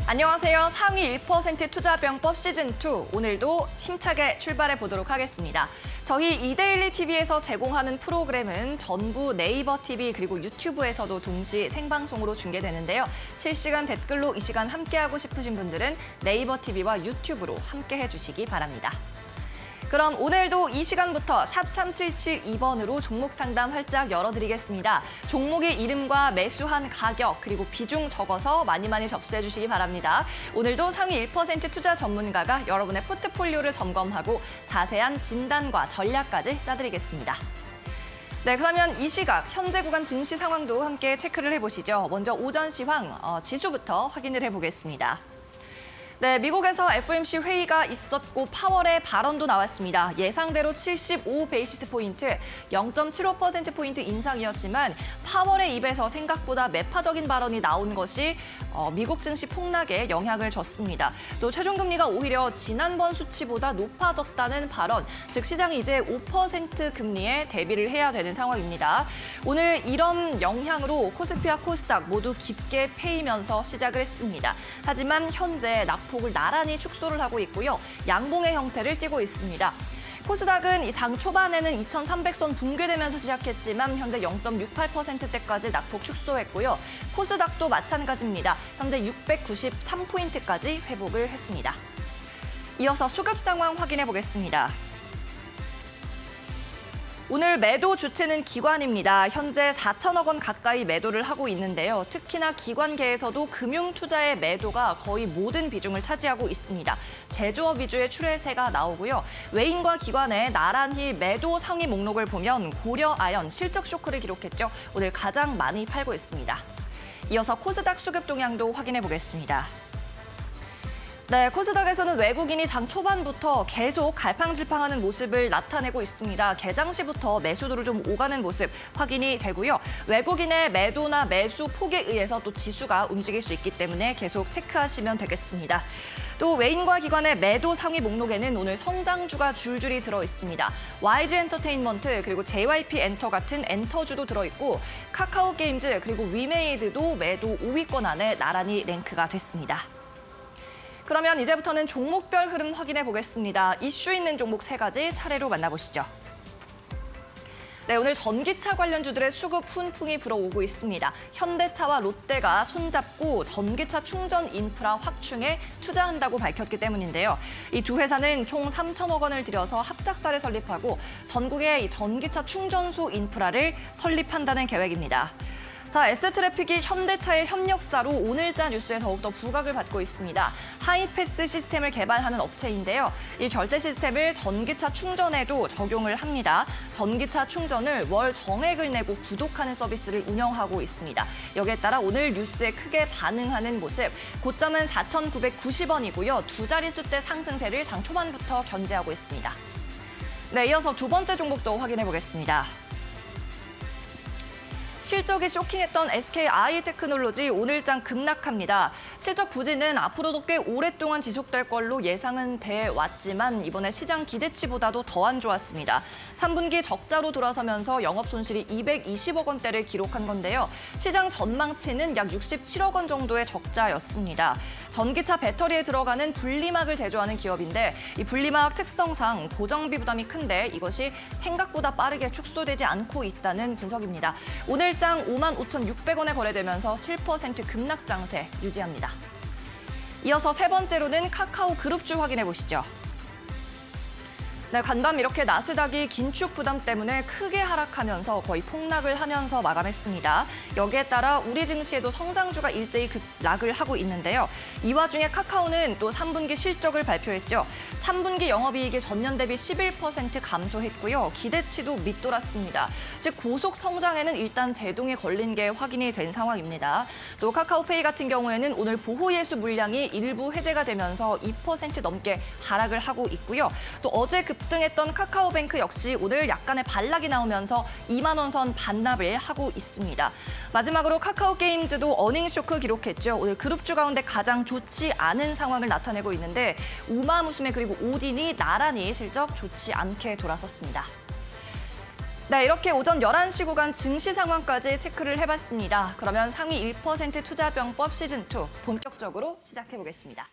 안녕하세요. 상위 1% 투자병법 시즌2. 오늘도 힘차게 출발해 보도록 하겠습니다. 저희 이데일리 TV에서 제공하는 프로그램은 전부 네이버 TV 그리고 유튜브에서도 동시 생방송으로 중계되는데요. 실시간 댓글로 이 시간 함께하고 싶으신 분들은 네이버 TV와 유튜브로 함께해 주시기 바랍니다. 그럼 오늘도 이 시간부터 샵 3772번으로 종목 상담 활짝 열어드리겠습니다. 종목의 이름과 매수한 가격 그리고 비중 적어서 많이 접수해 주시기 바랍니다. 오늘도 상위 1% 투자 전문가가 여러분의 포트폴리오를 점검하고 자세한 진단과 전략까지 짜드리겠습니다. 네, 그러면 이 시각 현재 구간 증시 상황도 함께 체크를 해보시죠. 먼저 오전 시황 지수부터 확인을 해보겠습니다. 네, 미국에서 FOMC 회의가 있었고 파월의 발언도 나왔습니다. 예상대로 75 베이시스 포인트, 0.75%포인트 인상이었지만 파월의 입에서 생각보다 매파적인 발언이 나온 것이 미국 증시 폭락에 영향을 줬습니다. 또 최종금리가 오히려 지난번 수치보다 높아졌다는 발언, 즉 시장이 이제 5% 금리에 대비를 해야 되는 상황입니다. 오늘 이런 영향으로 코스피와 코스닥 모두 깊게 패이면서 시작을 했습니다. 하지만 현재 낙폭을 나란히 축소를 하고 있고요. 양봉의 형태를 띠고 있습니다. 코스닥은 장 초반에는 2,300선 붕괴되면서 시작했지만 현재 0.68%대까지 낙폭 축소했고요. 코스닥도 마찬가지입니다. 현재 693포인트까지 회복을 했습니다. 이어서 수급 상황 확인해 보겠습니다. 오늘 매도 주체는 기관입니다. 현재 4천억 원 가까이 매도를 하고 있는데요. 특히나 기관계에서도 금융투자의 매도가 거의 모든 비중을 차지하고 있습니다. 제조업 위주의 출회세가 나오고요. 외인과 기관의 나란히 매도 상위 목록을 보면 고려아연 실적 쇼크를 기록했죠. 오늘 가장 많이 팔고 있습니다. 이어서 코스닥 수급 동향도 확인해 보겠습니다. 네, 코스닥에서는 외국인이 장 초반부터 계속 갈팡질팡하는 모습을 나타내고 있습니다. 개장 시부터 매수도를 좀 오가는 모습 확인이 되고요. 외국인의 매도나 매수 폭에 의해서 또 지수가 움직일 수 있기 때문에 계속 체크하시면 되겠습니다. 또 외인과 기관의 매도 상위 목록에는 오늘 성장주가 줄줄이 들어 있습니다. YG 엔터테인먼트 그리고 JYP 엔터 같은 엔터주도 들어있고 카카오 게임즈 그리고 위메이드도 매도 5위권 안에 나란히 랭크가 됐습니다. 그러면 이제부터는 종목별 흐름 확인해 보겠습니다. 이슈 있는 종목 3가지 차례로 만나보시죠. 네, 오늘 전기차 관련주들의 수급 훈풍이 불어오고 있습니다. 현대차와 롯데가 손잡고 전기차 충전 인프라 확충에 투자한다고 밝혔기 때문인데요. 이 두 회사는 총 3천억 원을 들여서 합작사를 설립하고 전국의 전기차 충전소 인프라를 설립한다는 계획입니다. 자, S트래픽이 현대차의 협력사로 오늘자 뉴스에 더욱더 부각을 받고 있습니다. 하이패스 시스템을 개발하는 업체인데요. 이 결제 시스템을 전기차 충전에도 적용을 합니다. 전기차 충전을 월 정액을 내고 구독하는 서비스를 운영하고 있습니다. 여기에 따라 오늘 뉴스에 크게 반응하는 모습, 고점은 4,990원이고요. 두 자릿수대 상승세를 장 초반부터 견제하고 있습니다. 네, 이어서 두 번째 종목도 확인해 보겠습니다. 실적이 쇼킹했던 SKI테크놀로지 오늘장 급락합니다. 실적 부진은 앞으로도 꽤 오랫동안 지속될 걸로 예상은 돼 왔지만 이번에 시장 기대치보다도 더 안 좋았습니다. 3분기 적자로 돌아서면서 영업 손실이 220억 원대를 기록한 건데요. 시장 전망치는 약 67억 원 정도의 적자였습니다. 전기차 배터리에 들어가는 분리막을 제조하는 기업인데 이 분리막 특성상 고정비 부담이 큰데 이것이 생각보다 빠르게 축소되지 않고 있다는 분석입니다. 오늘 장 55,600원에 거래되면서 7% 급락 장세 유지합니다. 이어서 세 번째로는 카카오 그룹주 확인해 보시죠. 네, 간밤 이렇게 나스닥이 긴축 부담 때문에 크게 하락하면서 거의 폭락을 하면서 마감했습니다. 여기에 따라 우리 증시에도 성장주가 일제히 급락을 하고 있는데요. 이 와중에 카카오는 또 3분기 실적을 발표했죠. 3분기 영업이익이 전년 대비 11% 감소했고요. 기대치도 밑돌았습니다. 즉 고속 성장에는 일단 제동이 걸린 게 확인이 된 상황입니다. 또 카카오페이 같은 경우에는 오늘 보호예수 물량이 일부 해제가 되면서 2% 넘게 하락을 하고 있고요. 또 어제 급등했던 카카오뱅크 역시 오늘 약간의 반락이 나오면서 2만 원 선 반납을 하고 있습니다. 마지막으로 카카오게임즈도 어닝 쇼크 기록했죠. 오늘 그룹주 가운데 가장 좋지 않은 상황을 나타내고 있는데 우마무스메 그리고 오딘이 나란히 실적 좋지 않게 돌아섰습니다. 네, 이렇게 오전 11시 구간 증시 상황까지 체크를 해봤습니다. 그러면 상위 1% 투자병법 시즌2 본격적으로 시작해보겠습니다.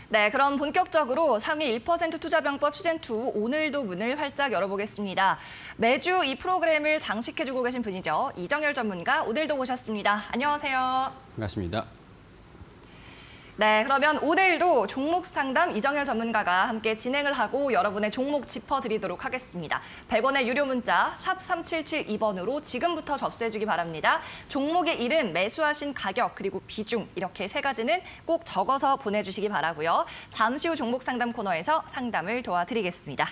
네, 그럼 본격적으로 상위 1% 투자병법 시즌2 오늘도 문을 활짝 열어보겠습니다. 매주 이 프로그램을 장식해주고 계신 분이죠. 이정열 전문가 오늘도 모셨습니다. 안녕하세요. 반갑습니다. 네, 그러면 오늘도 종목 상담 이정열 전문가가 함께 진행을 하고 여러분의 종목 짚어드리도록 하겠습니다. 100원의 유료 문자 샵 3772번으로 지금부터 접수해주기 바랍니다. 종목의 이름, 매수하신 가격, 그리고 비중 이렇게 세 가지는 꼭 적어서 보내주시기 바라고요. 잠시 후 종목 상담 코너에서 상담을 도와드리겠습니다.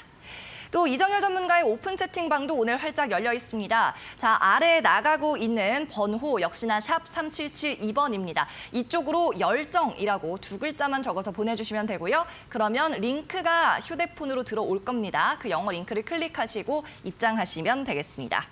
또 이정열 전문가의 오픈 채팅방도 오늘 활짝 열려 있습니다. 자, 아래에 나가고 있는 번호 역시나 샵 3772번입니다. 이쪽으로 열정이라고 두 글자만 적어서 보내주시면 되고요. 그러면 링크가 휴대폰으로 들어올 겁니다. 그 영어 링크를 클릭하시고 입장하시면 되겠습니다.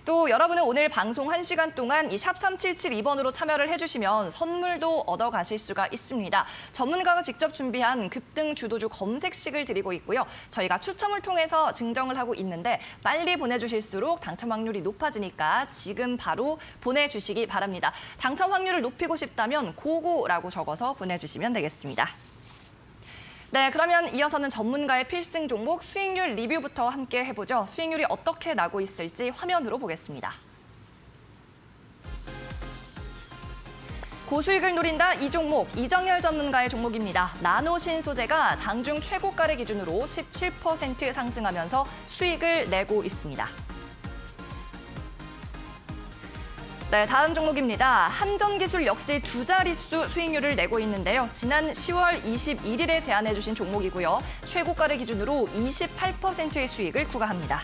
또 여러분은 오늘 방송 1시간 동안 이 샵 3772번으로 참여를 해주시면 선물도 얻어가실 수가 있습니다. 전문가가 직접 준비한 급등 주도주 검색식을 드리고 있고요. 저희가 추첨을 통해서 증정을 하고 있는데 빨리 보내주실수록 당첨 확률이 높아지니까 지금 바로 보내주시기 바랍니다. 당첨 확률을 높이고 싶다면 고고라고 적어서 보내주시면 되겠습니다. 네, 그러면 이어서는 전문가의 필승 종목 수익률 리뷰부터 함께 해보죠. 수익률이 어떻게 나고 있을지 화면으로 보겠습니다. 고수익을 노린다 이 종목, 이정열 전문가의 종목입니다. 나노신소재가 장중 최고가를 기준으로 17% 상승하면서 수익을 내고 있습니다. 네, 다음 종목입니다. 한전기술 역시 두 자릿수 수익률을 내고 있는데요. 지난 10월 21일에 제안해 주신 종목이고요. 최고가를 기준으로 28%의 수익을 구가합니다.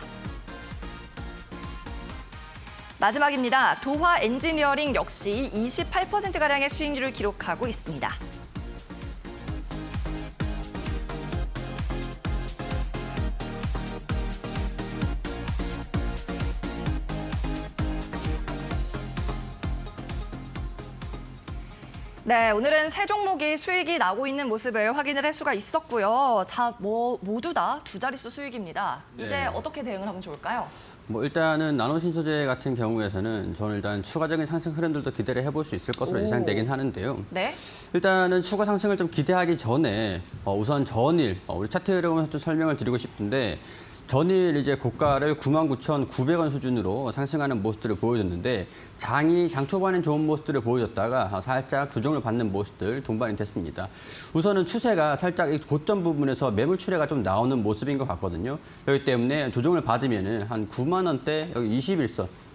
마지막입니다. 도화 엔지니어링 역시 28%가량의 수익률을 기록하고 있습니다. 네, 오늘은 세 종목이 수익이 나고 있는 모습을 확인을 할 수가 있었고요. 자, 모두 다 두 자릿수 수익입니다. 이제 네. 어떻게 대응을 하면 좋을까요? 일단은 나노신소재 같은 경우에서는 저는 일단 추가적인 상승 흐름들도 기대를 해볼 수 있을 것으로 예상되긴 하는데요. 네. 일단은 추가 상승을 좀 기대하기 전에 우선 전일 우리 차트 흐름을 좀 설명을 드리고 싶은데 전일 이제 고가를 99,900원 수준으로 상승하는 모습들을 보여줬는데 장 초반엔 좋은 모습들을 보여줬다가 살짝 조정을 받는 모습들 동반이 됐습니다. 우선은 추세가 살짝 이 고점 부분에서 매물 출회가 좀 나오는 모습인 것 같거든요. 그렇기 때문에 조정을 받으면은 한 9만 원대 여기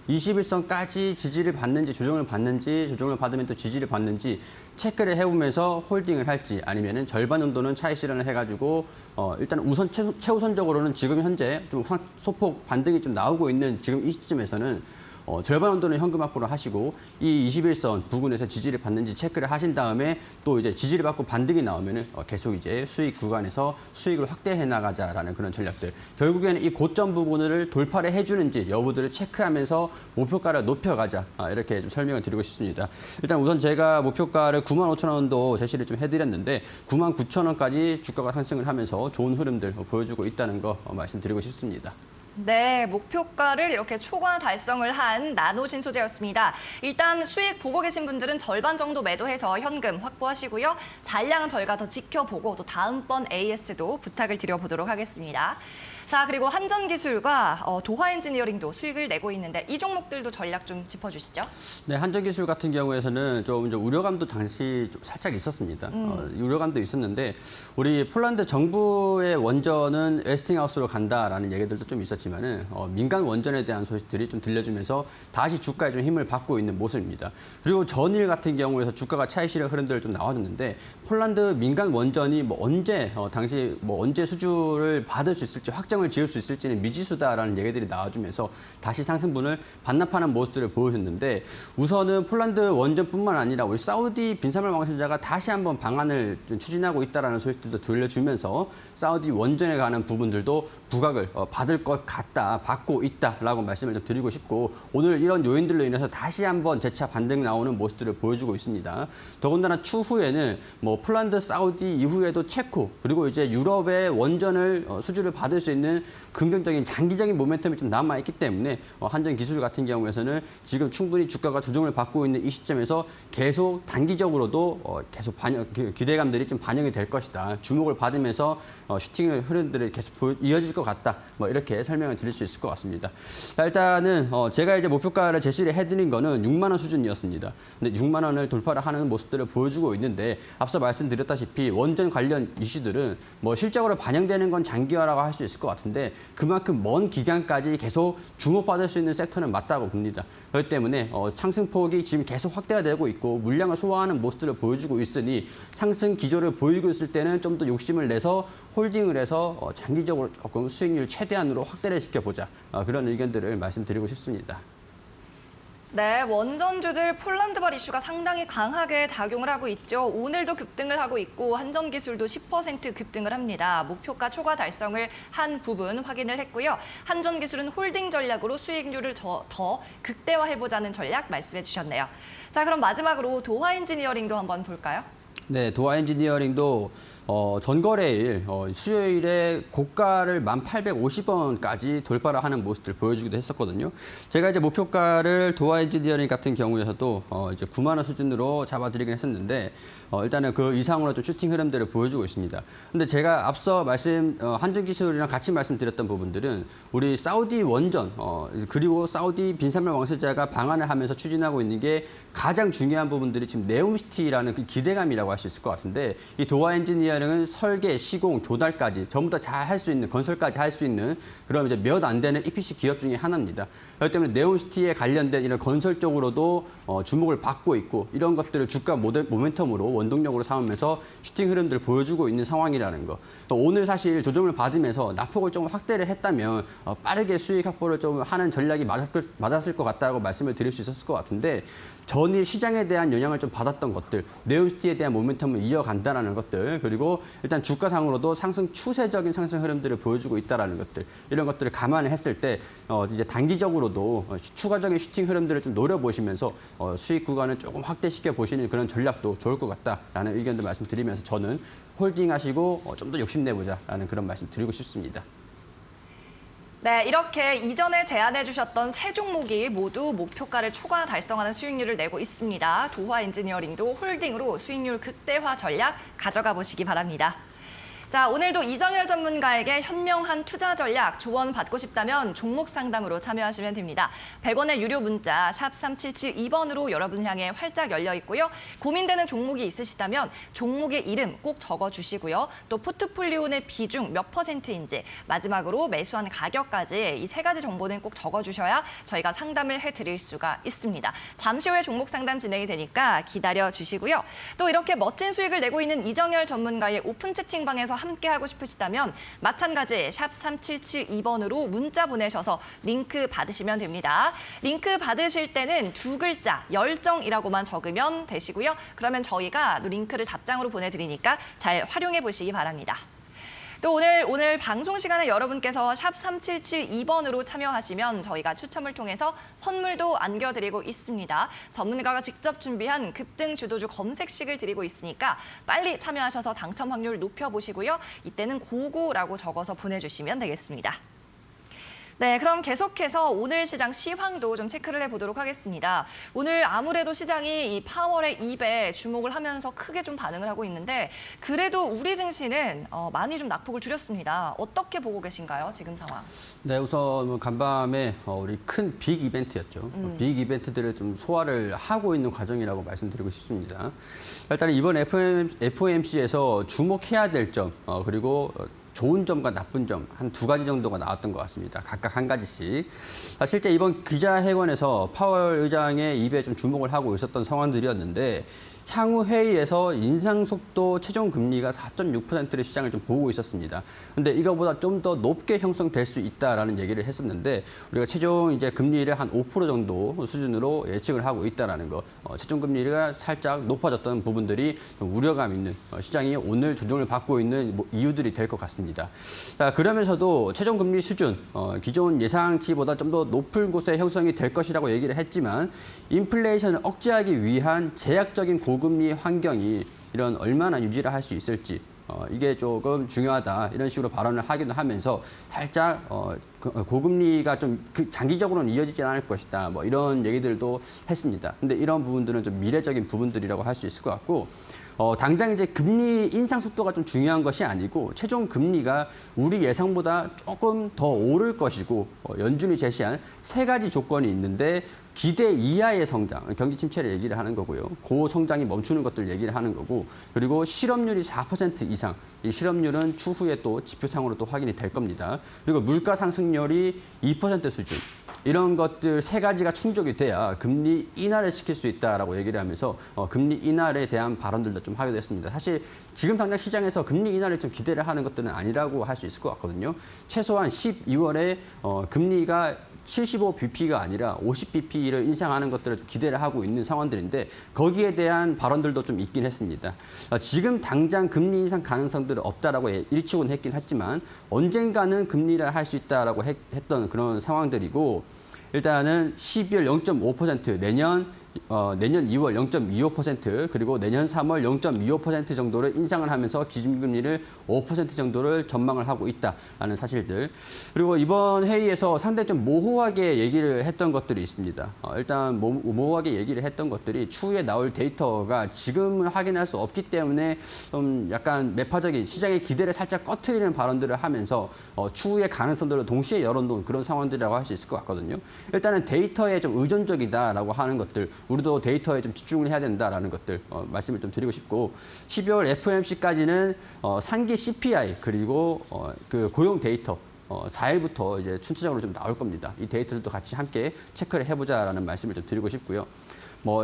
21선까지 지지를 받는지 조정을 받으면 또 지지를 받는지 체크를 해보면서 홀딩을 할지 아니면은 절반 정도는 차익 실현을 해가지고 일단 우선 최우선적으로는 지금 현재 좀 소폭 반등이 좀 나오고 있는 지금 이 시점에서는 절반 정도는 현금 확보를 하시고 이 21선 부근에서 지지를 받는지 체크를 하신 다음에 또 이제 지지를 받고 반등이 나오면은 계속 이제 수익 구간에서 수익을 확대해 나가자라는 그런 전략들. 결국에는 이 고점 부분을 돌파를 해주는지 여부들을 체크하면서 목표가를 높여가자 이렇게 좀 설명을 드리고 싶습니다. 일단 우선 제가 목표가를 95,000원도 제시를 좀 해드렸는데 99,000원까지 주가가 상승을 하면서 좋은 흐름들 보여주고 있다는 거 말씀드리고 싶습니다. 네, 목표가를 이렇게 초과 달성을 한 나노신소재였습니다. 일단 수익 보고 계신 분들은 절반 정도 매도해서 현금 확보하시고요. 잔량은 저희가 더 지켜보고 또 다음번 AS도 부탁을 드려보도록 하겠습니다. 자, 그리고 한전기술과 도화엔지니어링도 수익을 내고 있는데 이 종목들도 전략 좀 짚어주시죠. 네, 한전기술 같은 경우에서는 좀 이제 우려감도 당시 좀 살짝 있었습니다. 우려감도 있었는데 우리 폴란드 정부의 원전은 웨스팅하우스로 간다라는 얘기들도 좀 있었지만은 민간 원전에 대한 소식들이 좀 들려주면서 다시 주가에 좀 힘을 받고 있는 모습입니다. 그리고 전일 같은 경우에서 주가가 차익 실현 흐름들 좀 나와줬는데 폴란드 민간 원전이 뭐 언제 당시 뭐 언제 수주를 받을 수 있을지 확정을 지을 수 있을지는 미지수다라는 얘기들이 나와주면서 다시 상승분을 반납하는 모습들을 보여줬는데 우선은 폴란드 원전뿐만 아니라 우리 사우디 빈사말 왕세자가 다시 한번 방안을 좀 추진하고 있다라는 소식들도 들려주면서 사우디 원전에 관한 부분들도 부각을 받을 것 같다, 받고 있다라고 말씀을 좀 드리고 싶고 오늘 이런 요인들로 인해서 다시 한번 재차 반등 나오는 모습들을 보여주고 있습니다. 더군다나 추후에는 뭐 폴란드, 사우디 이후에도 체코 그리고 이제 유럽의 원전을 수주를 받을 수 있는 긍정적인 장기적인 모멘텀이 좀 남아있기 때문에 한전기술 같은 경우에서는 지금 충분히 주가가 조정을 받고 있는 이 시점에서 계속 단기적으로도 계속 기대감들이 좀 반영이 될 것이다. 주목을 받으면서 슈팅 흐름들이 계속 이어질 것 같다. 뭐 이렇게 설명을 드릴 수 있을 것 같습니다. 자, 일단은 제가 이제 목표가를 제시를 해드린 거는 6만 원 수준이었습니다. 근데 6만 원을 돌파를 하는 모습들을 보여주고 있는데 앞서 말씀드렸다시피 원전 관련 이슈들은 뭐 실적으로 반영되는 건 장기화라고 할 수 있을 것 같은데 그만큼 먼 기간까지 계속 주목받을 수 있는 섹터는 맞다고 봅니다. 그렇기 때문에 상승폭이 지금 계속 확대가 되고 있고 물량을 소화하는 모습들을 보여주고 있으니 상승 기조를 보이고 있을 때는 좀 더 욕심을 내서 홀딩을 해서 장기적으로 조금 수익률 최대한으로 확대를 시켜보자 그런 의견들을 말씀드리고 싶습니다. 네, 원전주들 폴란드발 이슈가 상당히 강하게 작용을 하고 있죠. 오늘도 급등을 하고 있고 한전기술도 10% 급등을 합니다. 목표가 초과 달성을 한 부분 확인을 했고요. 한전기술은 홀딩 전략으로 수익률을 더 극대화해보자는 전략 말씀해 주셨네요. 자, 그럼 마지막으로 도화엔지니어링도 한번 볼까요? 네, 도화엔지니어링도 전거래일 수요일에 고가를 1,850원까지 돌파를 하는 모습을 보여주기도 했었거든요. 제가 이제 목표가를 도화엔지니어링 같은 경우에서도 이제 9만 원 수준으로 잡아드리긴 했었는데 일단은 그 이상으로 좀 슈팅 흐름들을 보여주고 있습니다. 근데 제가 앞서 한전기술이랑 같이 말씀드렸던 부분들은 우리 사우디 원전 그리고 사우디 빈사말 왕세자가 방안을 하면서 추진하고 있는 게 가장 중요한 부분들이 지금 네옴시티라는 그 기대감이라고 할 수 있을 것 같은데 이 도화엔지니어링은 설계, 시공, 조달까지 전부 다 잘 할 수 있는 건설까지 할 수 있는 그럼 이제 몇 안 되는 EPC 기업 중에 하나입니다. 그렇기 때문에 네옴시티에 관련된 이런 건설 쪽으로도 주목을 받고 있고 이런 것들을 주가 모멘텀으로 원동력으로 삼으면서 슈팅 흐름들을 보여주고 있는 상황이라는 거. 오늘 사실 조정을 받으면서 낙폭을 좀 확대를 했다면 빠르게 수익 확보를 좀 하는 전략이 맞았을 것 같다고 말씀을 드릴 수 있었을 것 같은데 전일 시장에 대한 영향을 좀 받았던 것들, 네옴시티에 대한 모멘텀을 이어간다는 것들, 그리고 일단 주가상으로도 추세적인 상승 흐름들을 보여주고 있다는 것들, 이런 것들을 감안을 했을 때 이제 단기적으로도 추가적인 슈팅 흐름들을 좀 노려보시면서 수익 구간을 조금 확대시켜 보시는 그런 전략도 좋을 것 같다라는 의견도 말씀드리면서 저는 홀딩하시고 좀 더 욕심내보자라는 그런 말씀 드리고 싶습니다. 네, 이렇게 이전에 제안해 주셨던 세 종목이 모두 목표가를 초과 달성하는 수익률을 내고 있습니다. 도화엔지니어링도 홀딩으로 수익률 극대화 전략 가져가 보시기 바랍니다. 자, 오늘도 이정열 전문가에게 현명한 투자 전략 조언 받고 싶다면 종목 상담으로 참여하시면 됩니다. 100원의 유료 문자 샵 3772번으로 여러분 향해 활짝 열려 있고요. 고민되는 종목이 있으시다면 종목의 이름 꼭 적어주시고요. 또 포트폴리오 내 비중 몇 %인지 마지막으로 매수한 가격까지 이 세 가지 정보는 꼭 적어주셔야 저희가 상담을 해드릴 수가 있습니다. 잠시 후에 종목 상담 진행이 되니까 기다려주시고요. 또 이렇게 멋진 수익을 내고 있는 이정열 전문가의 오픈 채팅방에서 함께하고 싶으시다면 마찬가지 샵 3772번으로 문자 보내셔서 링크 받으시면 됩니다. 링크 받으실 때는 두 글자 열정이라고만 적으면 되시고요. 그러면 저희가 링크를 답장으로 보내드리니까 잘 활용해 보시기 바랍니다. 또 오늘 방송 시간에 여러분께서 샵 3772번으로 참여하시면 저희가 추첨을 통해서 선물도 안겨드리고 있습니다. 전문가가 직접 준비한 급등 주도주 검색식을 드리고 있으니까 빨리 참여하셔서 당첨 확률 높여보시고요. 이때는 고고라고 적어서 보내주시면 되겠습니다. 네, 그럼 계속해서 오늘 시장 시황도 좀 체크를 해보도록 하겠습니다. 오늘 아무래도 시장이 이 파월의 입에 주목을 하면서 크게 좀 반응을 하고 있는데 그래도 우리 증시는 많이 좀 낙폭을 줄였습니다. 어떻게 보고 계신가요, 지금 상황? 네, 우선 간밤에 우리 큰 빅 이벤트였죠. 빅 이벤트들을 좀 소화를 하고 있는 과정이라고 말씀드리고 싶습니다. 일단 이번 FOMC에서 주목해야 될 점, 그리고 좋은 점과 나쁜 점 한 두 가지 정도가 나왔던 것 같습니다. 각각 한 가지씩. 실제 이번 기자회견에서 파월 의장의 입에 좀 주목을 하고 있었던 상황들이었는데 향후 회의에서 인상 속도 최종 금리가 4.6%를 시장을 좀 보고 있었습니다. 근데 이거보다 좀 더 높게 형성될 수 있다라는 얘기를 했었는데 우리가 최종 이제 금리를 한 5% 정도 수준으로 예측을 하고 있다라는 거. 최종 금리가 살짝 높아졌던 부분들이 좀 우려감 있는 시장이 오늘 조정을 받고 있는 이유들이 될 것 같습니다. 자, 그러면서도 최종 금리 수준 기존 예상치보다 좀 더 높은 곳에 형성이 될 것이라고 얘기를 했지만 인플레이션을 억제하기 위한 제약적인 고금리 환경이 이런 얼마나 유지를 할 수 있을지 이게 조금 중요하다 이런 식으로 발언을 하기도 하면서 살짝 고금리가 좀 장기적으로는 이어지지 않을 것이다 뭐 이런 얘기들도 했습니다. 근데 이런 부분들은 좀 미래적인 부분들이라고 할 수 있을 것 같고 당장 이제 금리 인상 속도가 좀 중요한 것이 아니고 최종 금리가 우리 예상보다 조금 더 오를 것이고 연준이 제시한 세 가지 조건이 있는데 기대 이하의 성장, 경기 침체를 얘기를 하는 거고요. 고성장이 멈추는 것들 얘기를 하는 거고 그리고 실업률이 4% 이상, 이 실업률은 추후에 또 지표상으로 또 확인이 될 겁니다. 그리고 물가 상승률이 2% 수준. 이런 것들 세 가지가 충족이 돼야 금리 인하를 시킬 수 있다라고 얘기를 하면서 금리 인하에 대한 발언들도 좀 하게 됐습니다. 사실 지금 당장 시장에서 금리 인하를 좀 기대를 하는 것들은 아니라고 할 수 있을 것 같거든요. 최소한 12월에 금리가 75bp가 아니라 50bp를 인상하는 것들을 좀 기대를 하고 있는 상황들인데 거기에 대한 발언들도 좀 있긴 했습니다. 지금 당장 금리 인상 가능성들은 없다라고 일축은 했긴 했지만 언젠가는 금리를 할 수 있다라고 했던 그런 상황들이고 일단은 12월 0.5%, 내년 2월 0.25% 그리고 내년 3월 0.25% 정도를 인상을 하면서 기준금리를 5% 정도를 전망을 하고 있다라는 사실들. 그리고 이번 회의에서 상당히 좀 모호하게 얘기를 했던 것들이 있습니다. 일단 모호하게 얘기를 했던 것들이 추후에 나올 데이터가 지금은 확인할 수 없기 때문에 좀 약간 매파적인 시장의 기대를 살짝 꺼트리는 발언들을 하면서 추후의 가능성들을 동시에 열어놓은 그런 상황들이라고 할 수 있을 것 같거든요. 일단은 데이터에 좀 의존적이다라고 하는 것들, 우리도 데이터에 좀 집중을 해야 된다라는 것들 말씀을 좀 드리고 싶고 12월 FOMC까지는 상기 CPI 그리고 그 고용 데이터 4일부터 이제 순차적으로 좀 나올 겁니다. 이 데이터들도 같이 함께 체크를 해보자라는 말씀을 좀 드리고 싶고요.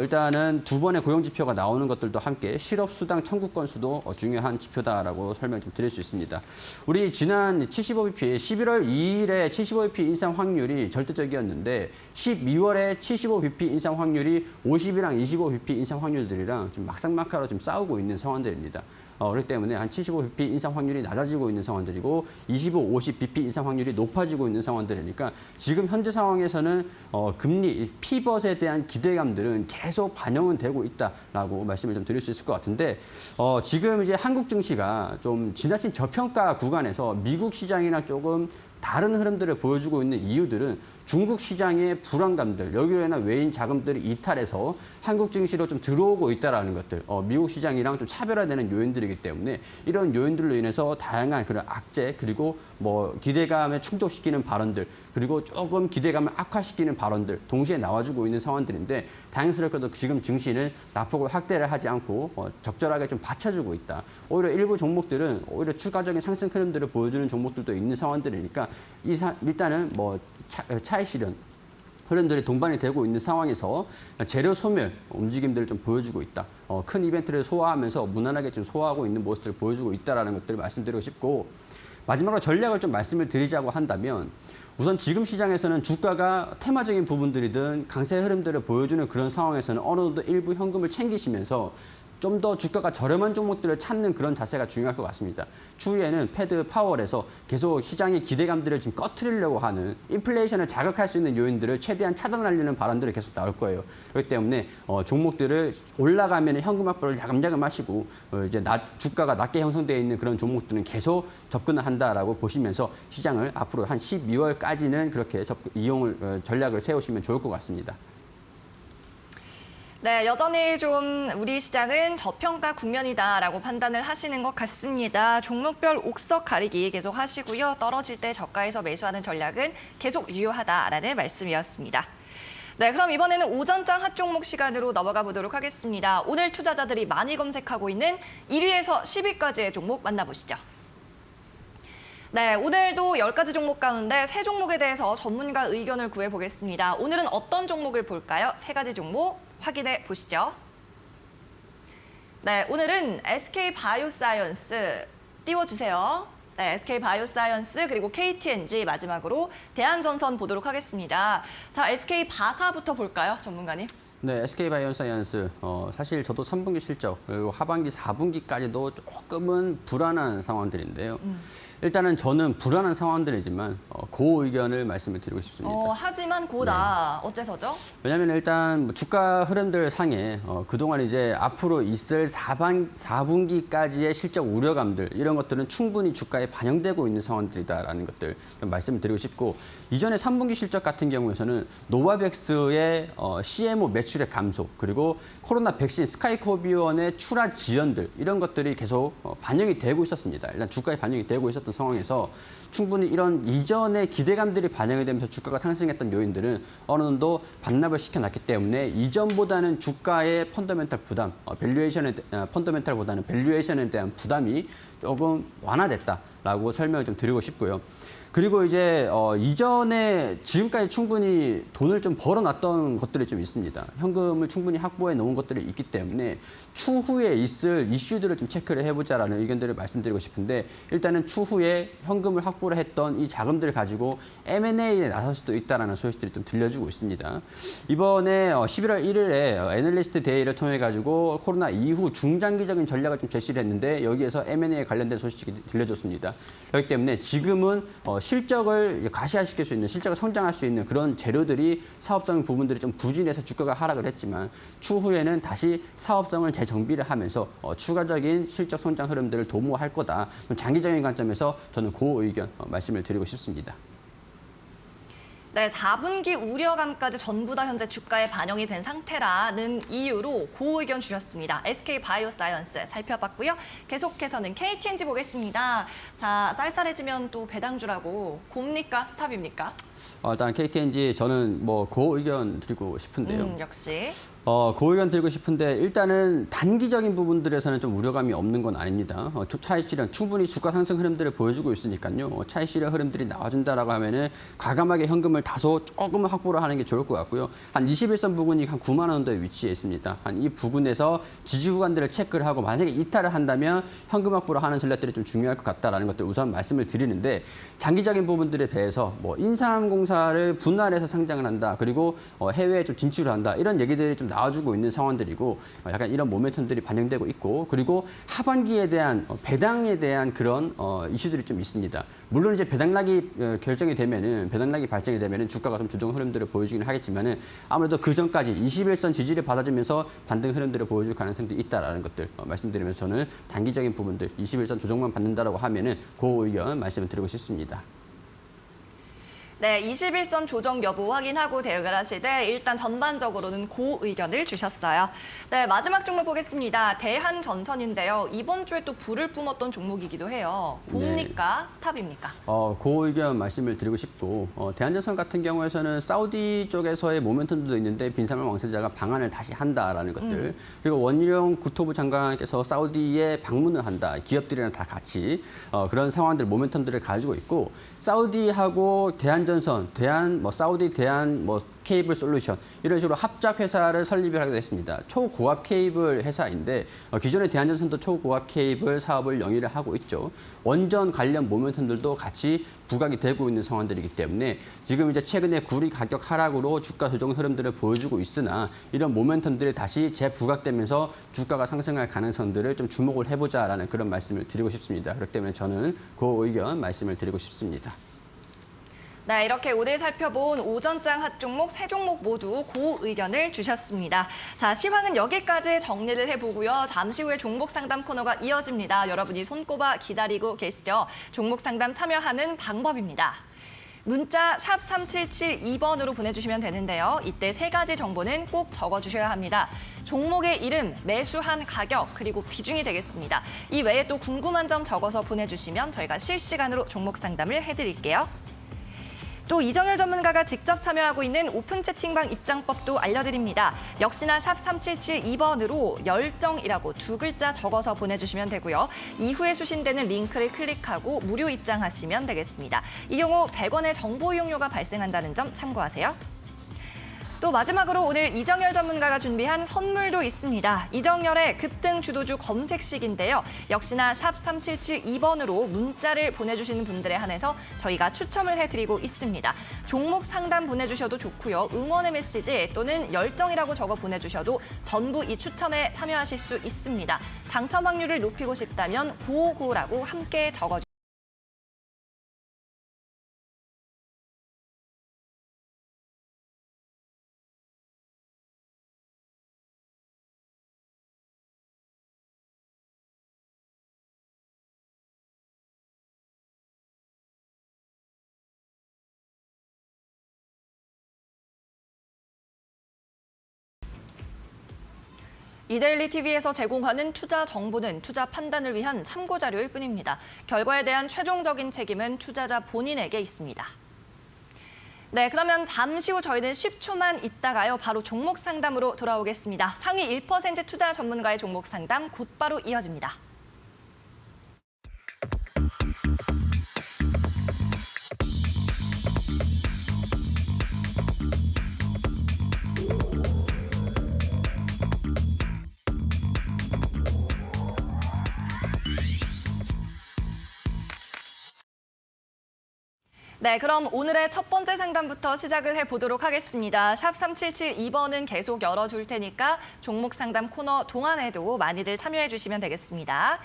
일단은 두 번의 고용 지표가 나오는 것들도 함께 실업 수당 청구 건수도 중요한 지표다라고 설명 좀 드릴 수 있습니다. 우리 지난 75bp 11월 2일에 75bp 인상 확률이 절대적이었는데 12월에 75bp 인상 확률이 50이랑 25bp 인상 확률들이랑 지금 막상막하로 좀 싸우고 있는 상황들입니다. 그렇기 때문에 한 75bp 인상 확률이 낮아지고 있는 상황들이고 25, 50bp 인상 확률이 높아지고 있는 상황들이니까 지금 현재 상황에서는 금리 피벗에 대한 기대감들은 계속 반영은 되고 있다라고 말씀을 좀 드릴 수 있을 것 같은데 지금 이제 한국 증시가 좀 지나친 저평가 구간에서 미국 시장이랑 조금 다른 흐름들을 보여주고 있는 이유들은 중국 시장의 불안감들, 여기로 인한 외인 자금들이 이탈해서 한국 증시로 좀 들어오고 있다라는 것들, 미국 시장이랑 좀 차별화되는 요인들이기 때문에 이런 요인들로 인해서 다양한 그런 악재 그리고 뭐 기대감에 충족시키는 발언들 그리고 조금 기대감을 악화시키는 발언들 동시에 나와주고 있는 상황들인데 다행스럽게도 지금 증시는 낙폭을 확대를 하지 않고 적절하게 좀 받쳐주고 있다. 오히려 일부 종목들은 오히려 추가적인 상승 흐름들을 보여주는 종목들도 있는 상황들이니까 일단은 뭐 차익 실현 흐름들이 동반이 되고 있는 상황에서 재료 소멸 움직임들을 좀 보여주고 있다. 큰 이벤트를 소화하면서 무난하게 좀 소화하고 있는 모습들을 보여주고 있다라는 것들을 말씀드리고 싶고 마지막으로 전략을 좀 말씀을 드리자고 한다면 우선 지금 시장에서는 주가가 테마적인 부분들이든 강세 흐름들을 보여주는 그런 상황에서는 어느 정도 일부 현금을 챙기시면서 좀 더 주가가 저렴한 종목들을 찾는 그런 자세가 중요할 것 같습니다. 추후에는 패드 파월에서 계속 시장의 기대감들을 지금 꺼트리려고 하는 인플레이션을 자극할 수 있는 요인들을 최대한 차단하려는 발언들이 계속 나올 거예요. 그렇기 때문에 종목들을 올라가면 현금 확보를 야금야금 하시고 이제 주가가 낮게 형성되어 있는 그런 종목들은 계속 접근을 한다라고 보시면서 시장을 앞으로 한 12월까지는 그렇게 전략을 세우시면 좋을 것 같습니다. 네, 여전히 좀 우리 시장은 저평가 국면이다라고 판단을 하시는 것 같습니다. 종목별 옥석 가리기 계속 하시고요. 떨어질 때 저가에서 매수하는 전략은 계속 유효하다라는 말씀이었습니다. 네, 그럼 이번에는 오전장 핫 종목 시간으로 넘어가 보도록 하겠습니다. 오늘 투자자들이 많이 검색하고 있는 1위에서 10위까지의 종목 만나보시죠. 네, 오늘도 10가지 종목 가운데 3종목에 대해서 전문가 의견을 구해보겠습니다. 오늘은 어떤 종목을 볼까요? 3가지 종목 확인해 보시죠. 네, 오늘은 SK바이오사이언스 띄워주세요. 네, SK바이오사이언스 그리고 KTNG 마지막으로 대한전선 보도록 하겠습니다. 자, SK바사부터 볼까요, 전문가님? 네, SK바이오사이언스 사실 저도 3분기 실적 그리고 하반기 4분기까지도 조금은 불안한 상황들인데요. 일단은 저는 불안한 상황들이지만 고 의견을 말씀을 드리고 싶습니다. 하지만 고다. 네. 어째서죠? 왜냐하면 일단 주가 흐름들 상에 그동안 이제 앞으로 있을 4분기까지의 실적 우려감들 이런 것들은 충분히 주가에 반영되고 있는 상황들이다라는 것들 좀 말씀을 드리고 싶고 이전에 3분기 실적 같은 경우에서는 노바백스의 CMO 매출의 감소 그리고 코로나 백신 스카이코비원의 출하 지연들 이런 것들이 계속 반영이 되고 있었습니다. 일단 주가에 반영이 되고 있었던 상황에서 충분히 이런 이전의 기대감들이 반영이 되면서 주가가 상승했던 요인들은 어느 정도 반납을 시켜놨기 때문에 이전보다는 주가의 펀더멘탈 부담, 펀더멘탈보다는 밸류에이션에 대한 부담이 조금 완화됐다라고 설명을 좀 드리고 싶고요. 그리고 이제 이전에 지금까지 충분히 돈을 좀 벌어놨던 것들이 좀 있습니다. 현금을 충분히 확보해 놓은 것들이 있기 때문에 추후에 있을 이슈들을 좀 체크를 해보자라는 의견들을 말씀드리고 싶은데 일단은 추후에 현금을 확보를 했던 이 자금들을 가지고 M&A에 나설 수도 있다라는 소식들이 좀 들려주고 있습니다. 이번에 11월 1일에 애널리스트 데이를 통해 가지고 코로나 이후 중장기적인 전략을 좀 제시를 했는데 여기에서 M&A에 관련된 소식이 들려줬습니다. 그렇기 때문에 지금은 실적을 이제 가시화시킬 수 있는, 실적을 성장할 수 있는 그런 재료들이 사업성 부분들이 좀 부진해서 주가가 하락을 했지만 추후에는 다시 사업성을 재정비를 하면서 추가적인 실적 성장 흐름들을 도모할 거다. 장기적인 관점에서 저는 그 의견 말씀을 드리고 싶습니다. 네, 4분기 우려감까지 전부 다 현재 주가에 반영이 된 상태라는 이유로 고 의견 주셨습니다. SK바이오사이언스 살펴봤고요. 계속해서는 KTNG 보겠습니다. 자, 쌀쌀해지면 또 배당주라고 곰입니까? 스탑입니까? 일단 KTNG 저는 뭐 고 의견 드리고 싶은데요. 역시. 고 의견 드리고 싶은데 일단은 단기적인 부분들에서는 좀 우려감이 없는 건 아닙니다. 차익 실현 충분히 주가 상승 흐름들을 보여주고 있으니까요. 차익 실현 흐름들이 나와준다라고 하면은 과감하게 현금을 다소 조금 확보를 하는 게 좋을 것 같고요. 한 21선 부근이 한 9만 원 정도에 위치해 있습니다. 한 이 부근에서 지지 구간들을 체크를 하고 만약에 이탈을 한다면 현금 확보를 하는 전략들이 좀 중요할 것 같다라는 것들 우선 말씀을 드리는데 장기적인 부분들에 대해서 뭐 인삼공사를 분할해서 상장을 한다. 그리고 해외에 좀 진출을 한다. 이런 얘기들이 좀 나와주고 있는 상황들이고 약간 이런 모멘텀들이 반영되고 있고 그리고 하반기에 대한 배당에 대한 그런 이슈들이 좀 있습니다. 물론 이제 배당락이 결정이 되면은 배당락이 발생이 되면은 주가가 좀 조정 흐름들을 보여주긴 하겠지만은 아무래도 그 전까지 21선 지지를 받아주면서 반등 흐름들을 보여줄 가능성도 있다라는 것들 말씀드리면서 저는 단기적인 부분들 21선 조정만 받는다라고 하면은 그 의견 말씀을 드리고 싶습니다. 네, 21선 조정 여부 확인하고 대응을 하시되 일단 전반적으로는 고 의견을 주셨어요. 네, 마지막 종목 보겠습니다. 대한전선인데요. 이번 주에 또 불을 뿜었던 종목이기도 해요. 봅니까? 스탑입니까? 그 의견 말씀을 드리고 싶고 대한전선 같은 경우에서는 사우디 쪽에서의 모멘텀도 있는데 빈살만 왕세자가 방한을 다시 한다라는 것들 그리고 원희룡 국토부 장관께서 사우디에 방문을 한다. 기업들이랑 다 같이 그런 상황들 모멘텀들을 가지고 있고 사우디하고 대한전선, 사우디 대한 케이블 솔루션 이런 식으로 합작 회사를 설립을 하게 됐습니다. 초고압 케이블 회사인데 기존의 대한전선도 초고압 케이블 사업을 영위를 하고 있죠. 원전 관련 모멘텀들도 같이 부각이 되고 있는 상황들이기 때문에 지금 이제 최근에 구리 가격 하락으로 주가 조정 흐름들을 보여주고 있으나 이런 모멘텀들이 다시 재부각되면서 주가가 상승할 가능성들을 좀 주목을 해보자라는 그런 말씀을 드리고 싶습니다. 그렇기 때문에 저는 그 의견 말씀을 드리고 싶습니다. 네, 이렇게 오늘 살펴본 오전장 핫 종목 세 종목 모두 고 의견을 주셨습니다. 자, 시황은 여기까지 정리를 해보고요. 잠시 후에 종목 상담 코너가 이어집니다. 여러분이 손꼽아 기다리고 계시죠? 종목 상담 참여하는 방법입니다. 문자 샵 3772번으로 보내주시면 되는데요. 이때 세 가지 정보는 꼭 적어주셔야 합니다. 종목의 이름, 매수한 가격, 그리고 비중이 되겠습니다. 이 외에 또 궁금한 점 적어서 보내주시면 저희가 실시간으로 종목 상담을 해드릴게요. 또 이정열 전문가가 직접 참여하고 있는 오픈 채팅방 입장법도 알려드립니다. 역시나 샵 3772번으로 열정이라고 두 글자 적어서 보내주시면 되고요. 이후에 수신되는 링크를 클릭하고 무료 입장하시면 되겠습니다. 이 경우 100원의 정보 이용료가 발생한다는 점 참고하세요. 또 마지막으로 오늘 이정열 전문가가 준비한 선물도 있습니다. 이정열의 급등 주도주 검색식인데요. 역시나 샵 3772번으로 문자를 보내주시는 분들에 한해서 저희가 추첨을 해드리고 있습니다. 종목 상담 보내주셔도 좋고요. 응원의 메시지 또는 열정이라고 적어 보내주셔도 전부 이 추첨에 참여하실 수 있습니다. 당첨 확률을 높이고 싶다면 고고라고 함께 적어주세요. 이데일리 TV에서 제공하는 투자 정보는 투자 판단을 위한 참고 자료일 뿐입니다. 결과에 대한 최종적인 책임은 투자자 본인에게 있습니다. 네, 그러면 잠시 후 저희는 10초만 있다가요. 바로 종목 상담으로 돌아오겠습니다. 상위 1% 투자 전문가의 종목 상담 곧바로 이어집니다. 네, 그럼 오늘의 첫 번째 상담부터 시작을 해보도록 하겠습니다. 샵 3772번은 계속 열어줄 테니까 종목 상담 코너 동안에도 많이들 참여해 주시면 되겠습니다.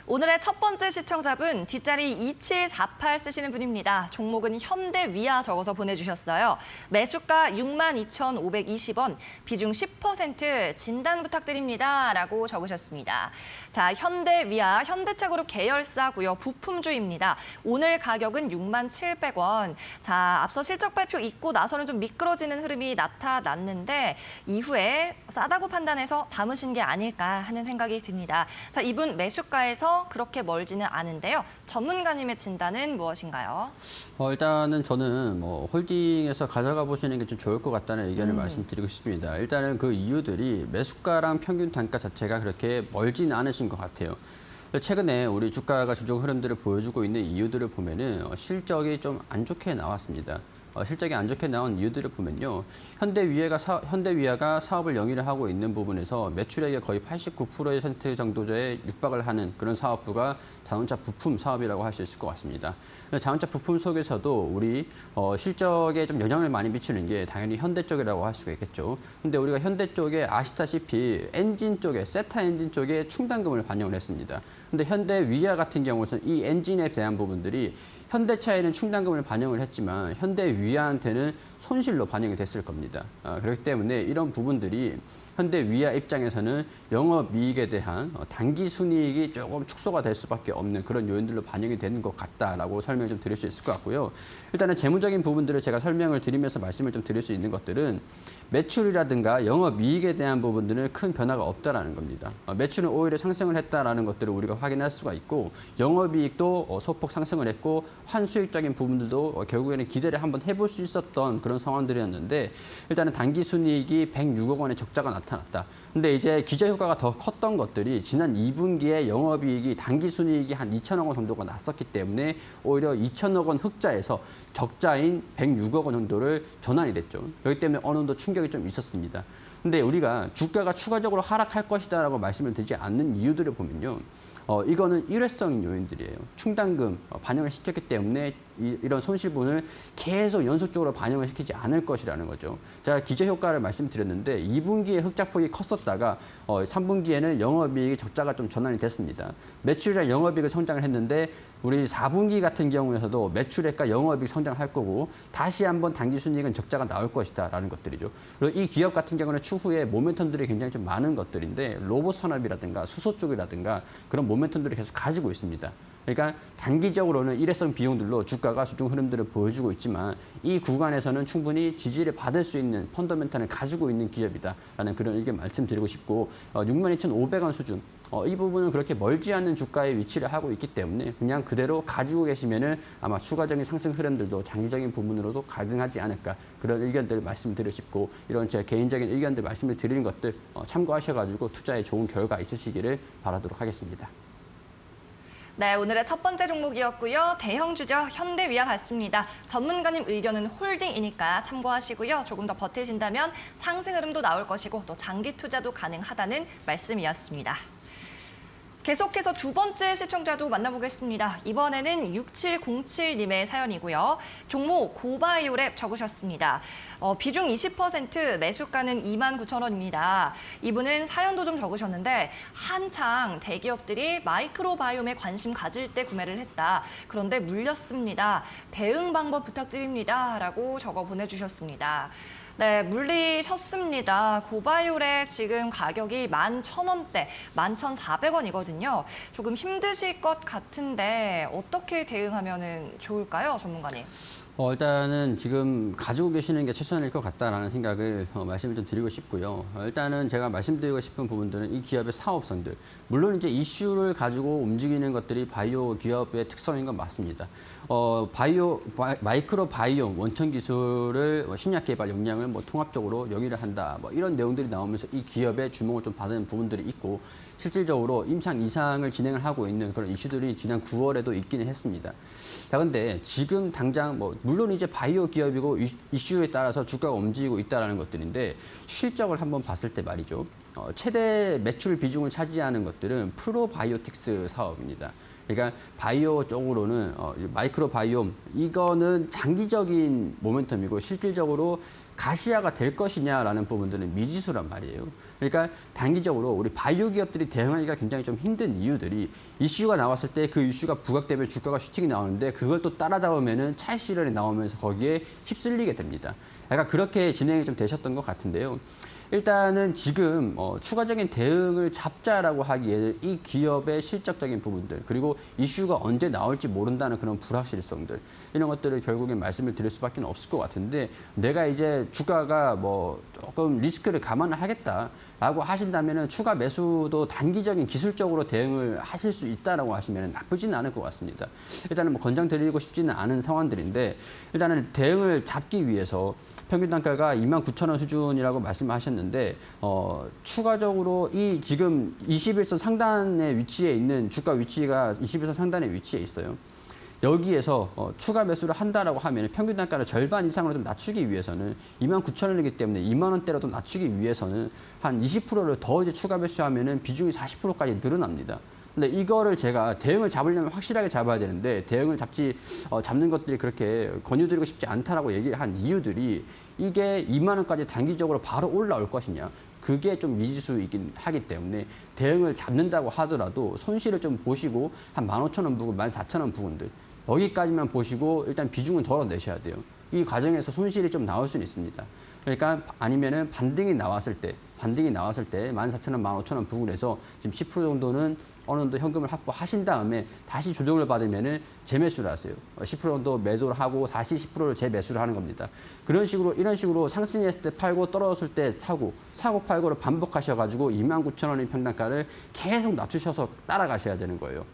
오늘의 첫 번째 시청자분 뒷자리 2748 쓰시는 분입니다. 종목은 현대위아 적어서 보내주셨어요. 매수가 62,520원, 비중 10% 진단 부탁드립니다. 라고 적으셨습니다. 자, 현대위아, 현대차그룹 계열사고요. 부품주입니다. 오늘 가격은 67,000원. 자, 앞서 실적 발표 있고 나서는 좀 미끄러지는 흐름이 나타났는데 이후에 싸다고 판단해서 담으신 게 아닐까 하는 생각이 듭니다. 자, 이분 매수가에서 그렇게 멀지는 않은데요. 전문가님의 진단은 무엇인가요? 일단은 저는 홀딩에서 가져가 보시는 게 좀 좋을 것 같다는 의견을 말씀드리고 싶습니다. 일단은 그 이유들이 매수가랑 평균 단가 자체가 그렇게 멀지는 않으신 것 같아요. 최근에 우리 주가가 주종 흐름들을 보여주고 있는 이유들을 보면은 실적이 좀 안 좋게 나왔습니다. 실적이 안 좋게 나온 이유들을 보면요. 현대위아가 사업을 영위를 하고 있는 부분에서 매출액의 거의 89% 정도에 육박을 하는 그런 사업부가 자동차 부품 사업이라고 할 수 있을 것 같습니다. 자동차 부품 속에서도 우리 실적에 좀 영향을 많이 미치는 게 당연히 현대 쪽이라고 할 수가 있겠죠. 근데 우리가 현대 쪽에 아시다시피 엔진 쪽에, 세타 엔진 쪽에 충당금을 반영을 했습니다. 근데 현대위아 같은 경우는 이 엔진에 대한 부분들이 현대차에는 충당금을 반영을 했지만 현대위아한테는 손실로 반영이 됐을 겁니다. 그렇기 때문에 이런 부분들이 현대위아 입장에서는 영업이익에 대한 단기 순이익이 조금 축소가 될 수밖에 없는 그런 요인들로 반영이 되는 것 같다라고 설명을 좀 드릴 수 있을 것 같고요. 일단은 재무적인 부분들을 제가 설명을 드리면서 말씀을 좀 드릴 수 있는 것들은 매출이라든가 영업이익에 대한 부분들은 큰 변화가 없다라는 겁니다. 매출은 오히려 상승을 했다라는 것들을 우리가 확인할 수가 있고 영업이익도 소폭 상승을 했고 환수익적인 부분들도 결국에는 기대를 한번 해볼 수 있었던 그런 상황들이었는데 일단은 단기 순이익이 106억 원의 적자가 나타났다. 근데 이제 기저효과가 더 컸던 것들이 지난 2분기에 영업이익이 단기 순이익이 한 2천억 원 정도가 났었기 때문에 오히려 2천억 원 흑자에서 적자인 106억 원 정도를 전환이 됐죠. 그렇기 때문에 어느 정도 충격이 좀 있었습니다. 근데 우리가 주가가 추가적으로 하락할 것이다라고 말씀을 드리지 않는 이유들을 보면요. 이거는 일회성인 요인들이에요. 충당금 반영을 시켰기 때문에 이런 손실분을 계속 연속적으로 반영을 시키지 않을 것이라는 거죠. 제가 기저효과를 말씀드렸는데 2분기에 흑자폭이 컸었다가 3분기에는 영업이익이 적자가 좀 전환이 됐습니다. 매출이랑 영업이익을 성장을 했는데 우리 4분기 같은 경우에서도 매출액과 영업이익 성장할 거고 다시 한번 당기순이익은 적자가 나올 것이다라는 것들이죠. 그리고 이 기업 같은 경우는 추후에 모멘텀들이 굉장히 좀 많은 것들인데 로봇 산업이라든가 수소 쪽이라든가 그런 모멘텀들을 계속 가지고 있습니다. 그러니까 단기적으로는 일회성 비용들로 주가가 주중 흐름들을 보여주고 있지만 이 구간에서는 충분히 지지를 받을 수 있는 펀더멘탈을 가지고 있는 기업이다라는 그런 의견 말씀드리고 싶고 62,500원 수준 이 부분은 그렇게 멀지 않는 주가에 위치를 하고 있기 때문에 그냥 그대로 가지고 계시면은 아마 추가적인 상승 흐름들도 장기적인 부분으로도 가능하지 않을까 그런 의견들 말씀드리고 싶고 이런 제 개인적인 의견들 말씀을 드리는 것들 참고하셔가지고 투자에 좋은 결과 있으시기를 바라도록 하겠습니다. 네, 오늘의 첫 번째 종목이었고요. 대형주죠. 현대위아 봤습니다. 전문가님 의견은 홀딩이니까 참고하시고요. 조금 더 버티신다면 상승 흐름도 나올 것이고 또 장기 투자도 가능하다는 말씀이었습니다. 계속해서 두 번째 시청자도 만나보겠습니다. 이번에는 6707님의 사연이고요. 종목 고바이오랩 적으셨습니다. 비중 20%, 매수가는 29,000원입니다. 이분은 사연도 좀 적으셨는데 한창 대기업들이 마이크로바이옴에 관심 가질 때 구매를 했다. 그런데 물렸습니다. 대응 방법 부탁드립니다. 라고 적어 보내주셨습니다. 네, 물리셨습니다. 고바이올의 지금 가격이 11,000원대, 11,400원이거든요. 조금 힘드실 것 같은데 어떻게 대응하면 좋을까요, 전문가님? 일단은 지금 가지고 계시는 게 최선일 것 같다라는 생각을 말씀을 좀 드리고 싶고요. 일단은 제가 말씀드리고 싶은 부분들은 이 기업의 사업성들. 물론 이제 이슈를 가지고 움직이는 것들이 바이오 기업의 특성인 건 맞습니다. 마이크로 바이옴 원천 기술을 신약 개발 역량을 통합적으로 영위를 한다. 이런 내용들이 나오면서 이 기업의 주목을 좀 받는 부분들이 있고 실질적으로 임상 이상을 진행을 하고 있는 그런 이슈들이 지난 9월에도 있기는 했습니다. 자, 근데 지금 당장 물론 이제 바이오 기업이고 이슈에 따라서 주가가 움직이고 있다는 것들인데 실적을 한번 봤을 때 말이죠. 최대 매출 비중을 차지하는 것들은 프로바이오틱스 사업입니다. 그러니까 바이오 쪽으로는 마이크로 바이옴 이거는 장기적인 모멘텀이고 실질적으로 가시화가 될 것이냐라는 부분들은 미지수란 말이에요. 그러니까 단기적으로 우리 바이오 기업들이 대응하기가 굉장히 좀 힘든 이유들이 이슈가 나왔을 때 그 이슈가 부각되면 주가가 슈팅이 나오는데 그걸 또 따라잡으면은 차익실현이 나오면서 거기에 휩쓸리게 됩니다. 약간 그렇게 진행이 좀 되셨던 것 같은데요. 일단은 지금 추가적인 대응을 잡자라고 하기에 이 기업의 실적적인 부분들 그리고 이슈가 언제 나올지 모른다는 그런 불확실성들 이런 것들을 결국엔 말씀을 드릴 수밖에 없을 것 같은데 내가 이제 주가가 조금 리스크를 감안을 하겠다라고 하신다면은 추가 매수도 단기적인 기술적으로 대응을 하실 수 있다라고 하시면 나쁘지는 않을 것 같습니다. 일단은 권장드리고 싶지는 않은 상황들인데 일단은 대응을 잡기 위해서 평균 단가가 29,000원 수준이라고 말씀하셨는데 추가적으로 이 지금 21선 상단에 위치해 있는 주가 위치가 21선 상단에 위치해 있어요. 여기에서 추가 매수를 한다라고 하면 평균 단가를 절반 이상으로 좀 낮추기 위해서는 29,000원이기 때문에 2만 원대로 좀 낮추기 위해서는 한 20%를 더 이제 추가 매수하면은 비중이 40%까지 늘어납니다. 근데 이거를 제가 대응을 잡으려면 확실하게 잡아야 되는데 대응을 잡는 것들이 그렇게 권유드리고 싶지 않다라고 얘기를 한 이유들이 이게 2만 원까지 단기적으로 바로 올라올 것이냐. 그게 좀 미지수이긴 하기 때문에 대응을 잡는다고 하더라도 손실을 좀 보시고 한 15,000원 부근, 14,000원 부근들 여기까지만 보시고 일단 비중은 덜어내셔야 돼요. 이 과정에서 손실이 좀 나올 수는 있습니다. 그러니까 아니면은 반등이 나왔을 때 반등이 나왔을 때 14,000원, 15,000원 부근에서 지금 10% 정도는 어느 정도 현금을 확보하신 다음에 다시 조정을 받으면은 재매수를 하세요. 10% 정도 매도를 하고 다시 10%를 재매수를 하는 겁니다. 이런 식으로 상승했을 때 팔고 떨어졌을 때 사고 팔고를 반복하셔가지고 29,000원의 평단가를 계속 낮추셔서 따라가셔야 되는 거예요.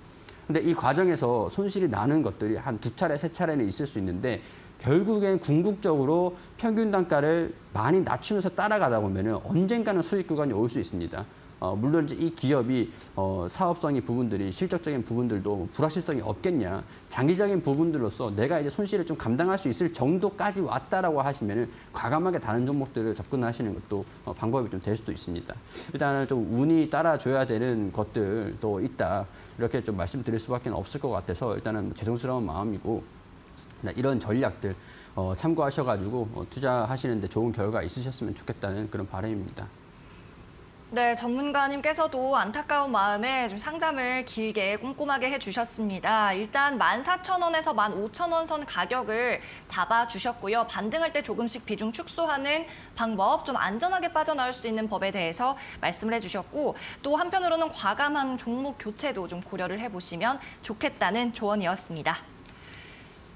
근데 이 과정에서 손실이 나는 것들이 한 2차례, 3차례는 있을 수 있는데 결국엔 궁극적으로 평균 단가를 많이 낮추면서 따라가다 보면은 언젠가는 수익 구간이 올 수 있습니다. 물론 이제 이 기업이 사업성의 부분들이 실적적인 부분들도 불확실성이 없겠냐, 장기적인 부분들로서 내가 이제 손실을 좀 감당할 수 있을 정도까지 왔다라고 하시면은 과감하게 다른 종목들을 접근하시는 것도 방법이 좀 될 수도 있습니다. 일단은 좀 운이 따라줘야 되는 것들도 있다, 이렇게 좀 말씀드릴 수밖에 없을 것 같아서 일단은 죄송스러운 마음이고, 이런 전략들 참고하셔가지고 투자하시는데 좋은 결과 있으셨으면 좋겠다는 그런 바람입니다. 네, 전문가님께서도 안타까운 마음에 좀 상담을 길게 꼼꼼하게 해주셨습니다. 일단 14,000원에서 15,000원 선 가격을 잡아주셨고요. 반등할 때 조금씩 비중 축소하는 방법, 좀 안전하게 빠져나올 수 있는 법에 대해서 말씀을 해주셨고, 또 한편으로는 과감한 종목 교체도 좀 고려를 해보시면 좋겠다는 조언이었습니다.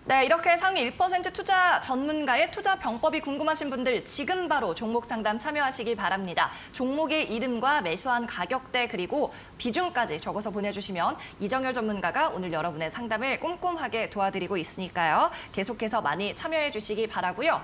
네, 이렇게 상위 1% 투자 전문가의 투자 병법이 궁금하신 분들 지금 바로 종목 상담 참여하시기 바랍니다. 종목의 이름과 매수한 가격대 그리고 비중까지 적어서 보내주시면 이정열 전문가가 오늘 여러분의 상담을 꼼꼼하게 도와드리고 있으니까요. 계속해서 많이 참여해 주시기 바라고요.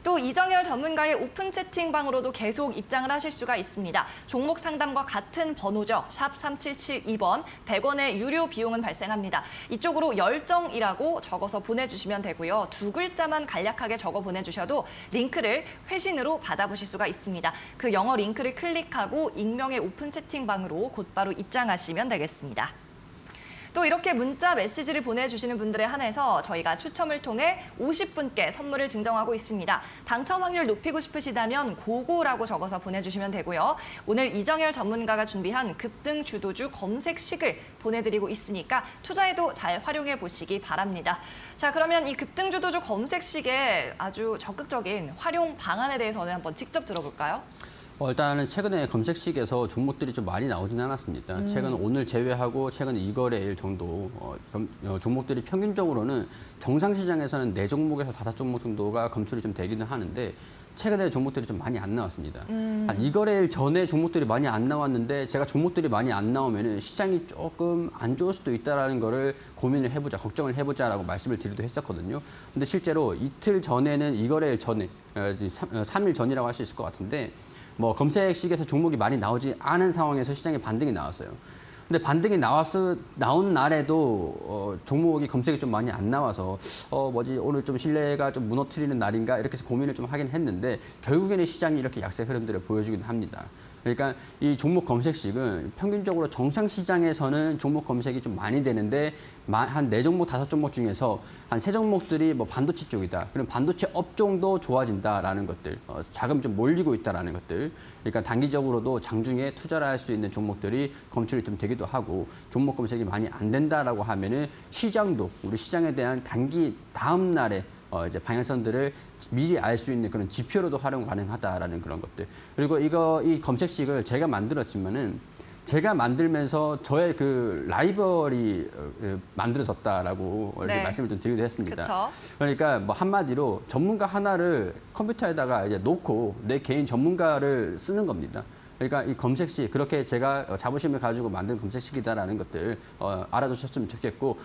또 이정열 전문가의 오픈 채팅방으로도 계속 입장을 하실 수가 있습니다. 종목 상담과 같은 번호죠. 샵 3772번, 100원의 유료 비용은 발생합니다. 이쪽으로 열정이라고 적어서 보내주시면 되고요. 2글자만 간략하게 적어 보내주셔도 링크를 회신으로 받아보실 수가 있습니다. 그 영어 링크를 클릭하고 익명의 오픈 채팅방으로 곧바로 입장하시면 되겠습니다. 또 이렇게 문자 메시지를 보내주시는 분들에 한해서 저희가 추첨을 통해 50분께 선물을 증정하고 있습니다. 당첨 확률 높이고 싶으시다면 고고라고 적어서 보내주시면 되고요. 오늘 이정열 전문가가 준비한 급등 주도주 검색식을 보내드리고 있으니까 투자에도 잘 활용해 보시기 바랍니다. 자, 그러면 이 급등 주도주 검색식의 아주 적극적인 활용 방안에 대해서는 한번 직접 들어볼까요? 일단은 최근에 검색식에서 종목들이 좀 많이 나오지는 않았습니다. 최근 오늘 제외하고 최근 2거래일 정도 종목들이 평균적으로는 정상시장에서는 4종목에서 5종목 정도가 검출이 좀 되기는 하는데 최근에 종목들이 좀 많이 안 나왔습니다. 한 2거래일 전에 종목들이 많이 안 나왔는데 제가 종목들이 많이 안 나오면은 시장이 조금 안 좋을 수도 있다라는 거를 고민을 해보자, 걱정을 해보자라고 말씀을 드리기도 했었거든요. 근데 실제로 이틀 전에는 2거래일 전에 3일 전이라고 할 수 있을 것 같은데 검색식에서 종목이 많이 나오지 않은 상황에서 시장에 반등이 나왔어요. 근데 반등이 나온 날에도 종목이 검색이 좀 많이 안 나와서 오늘 좀 신뢰가 좀 무너뜨리는 날인가 이렇게 해서 고민을 좀 하긴 했는데 결국에는 시장이 이렇게 약세 흐름들을 보여주긴 합니다. 그러니까 이 종목 검색식은 평균적으로 정상 시장에서는 종목 검색이 좀 많이 되는데 한 4종목, 5종목 중에서 한 3종목들이 반도체 쪽이다. 그럼 반도체 업종도 좋아진다라는 것들, 자금이 좀 몰리고 있다라는 것들. 그러니까 단기적으로도 장중에 투자를 할 수 있는 종목들이 검출이 좀 되기도 하고 종목 검색이 많이 안 된다라고 하면은 시장도 우리 시장에 대한 단기 다음 날에 이제 방향성들을 미리 알 수 있는 그런 지표로도 활용 가능하다라는 그런 것들. 그리고 이 검색식을 제가 만들었지만은 제가 만들면서 저의 그 라이벌이 만들어졌다라고 이렇게 말씀을 좀 드리기도 했습니다. 그쵸? 그러니까 한마디로 전문가 하나를 컴퓨터에다가 이제 놓고 내 개인 전문가를 쓰는 겁니다. 그러니까 이 검색식, 그렇게 제가 자부심을 가지고 만든 검색식이다라는 것들 알아두셨으면 좋겠고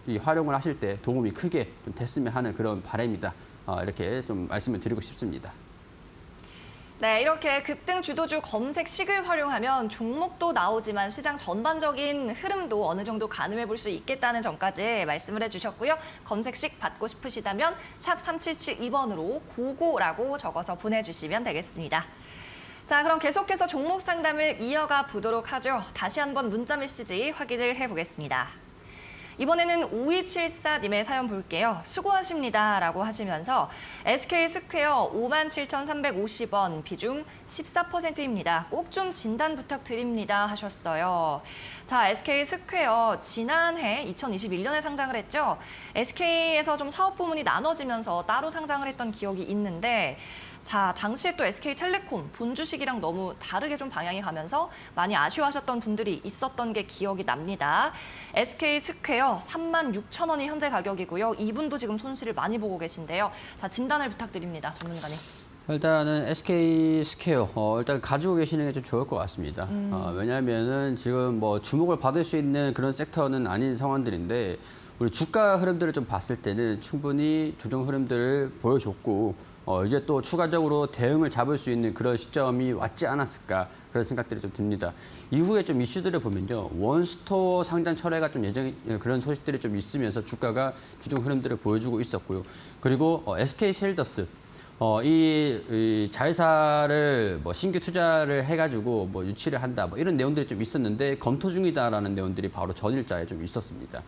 이 활용을 하실 때 도움이 크게 좀 됐으면 하는 그런 바람이다. 이렇게 좀 말씀을 드리고 싶습니다. 네, 이렇게 급등 주도주 검색식을 활용하면 종목도 나오지만 시장 전반적인 흐름도 어느 정도 가늠해 볼 수 있겠다는 점까지 말씀을 해주셨고요. 검색식 받고 싶으시다면 샵 3772번으로 고고라고 적어서 보내주시면 되겠습니다. 자, 그럼 계속해서 종목 상담을 이어가 보도록 하죠. 다시 한번 문자 메시지 확인을 해보겠습니다. 이번에는 5274님의 사연 볼게요. 수고하십니다 라고 하시면서 SK스퀘어 57,350원, 비중 14%입니다. 꼭 좀 진단 부탁드립니다 하셨어요. 자, SK스퀘어 지난해 2021년에 상장을 했죠. SK에서 좀 사업 부문이 나눠지면서 따로 상장을 했던 기억이 있는데 자, 당시에 또 SK텔레콤 본주식이랑 너무 다르게 좀 방향이 가면서 많이 아쉬워하셨던 분들이 있었던 게 기억이 납니다. SK스퀘어 36,000원이 현재 가격이고요. 이분도 지금 손실을 많이 보고 계신데요. 자, 진단을 부탁드립니다, 전문가님. 일단은 SK 스퀘어 일단 가지고 계시는 게 좀 좋을 것 같습니다. 왜냐하면은 지금 뭐 주목을 받을 수 있는 그런 섹터는 아닌 상황들인데 우리 주가 흐름들을 좀 봤을 때는 충분히 조정 흐름들을 보여줬고 이제 또 추가적으로 대응을 잡을 수 있는 그런 시점이 왔지 않았을까 그런 생각들이 좀 듭니다. 이후에 좀 이슈들을 보면요, 원스토어 상장 철회가 좀 그런 소식들이 좀 있으면서 주가가 주정 흐름들을 보여주고 있었고요. 그리고 SK셀더스 이 자회사를 뭐 신규 투자를 해가지고 뭐 유치를 한다 뭐 이런 내용들이 좀 있었는데 검토 중이다라는 내용들이 바로 전일자에 좀 있었습니다.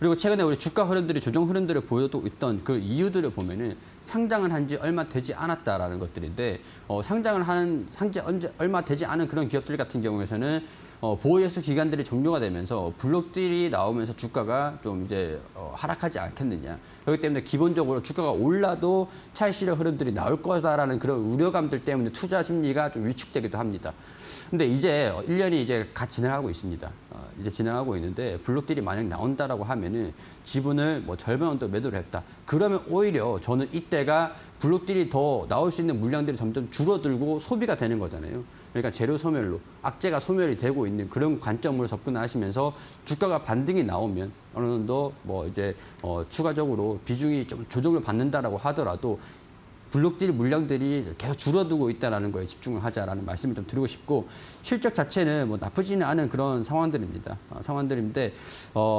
그리고 최근에 우리 주가 흐름들이 조정 흐름들을 보여도 있던 그 이유들을 보면은 상장을 한 지 얼마 되지 않았다라는 것들인데 상장을 한지 얼마 되지 않은 그런 기업들 같은 경우에는 보호예수 기간들이 종료가 되면서 블록들이 나오면서 주가가 좀 이제 하락하지 않겠느냐. 그렇기 때문에 기본적으로 주가가 올라도 차익 실현 흐름들이 나올 거다라는 그런 우려감들 때문에 투자 심리가 좀 위축되기도 합니다. 근데 이제 1년이 이제 갓 진행하고 있습니다. 이제 진행하고 있는데 블록들이 만약 나온다라고 하면은 지분을 뭐 절반 정도 매도를 했다. 그러면 오히려 저는 이때가 블록들이 더 나올 수 있는 물량들이 점점 줄어들고 소비가 되는 거잖아요. 그러니까 재료 소멸로 악재가 소멸이 되고 있는 그런 관점으로 접근하시면서 주가가 반등이 나오면 어느 정도 뭐 이제 추가적으로 비중이 좀 조정을 받는다라고 하더라도 블록딜 물량들이 계속 줄어들고 있다는 거에 집중을 하자라는 말씀을 좀 드리고 싶고 실적 자체는 뭐 나쁘지는 않은 그런 상황들입니다. 상황들인데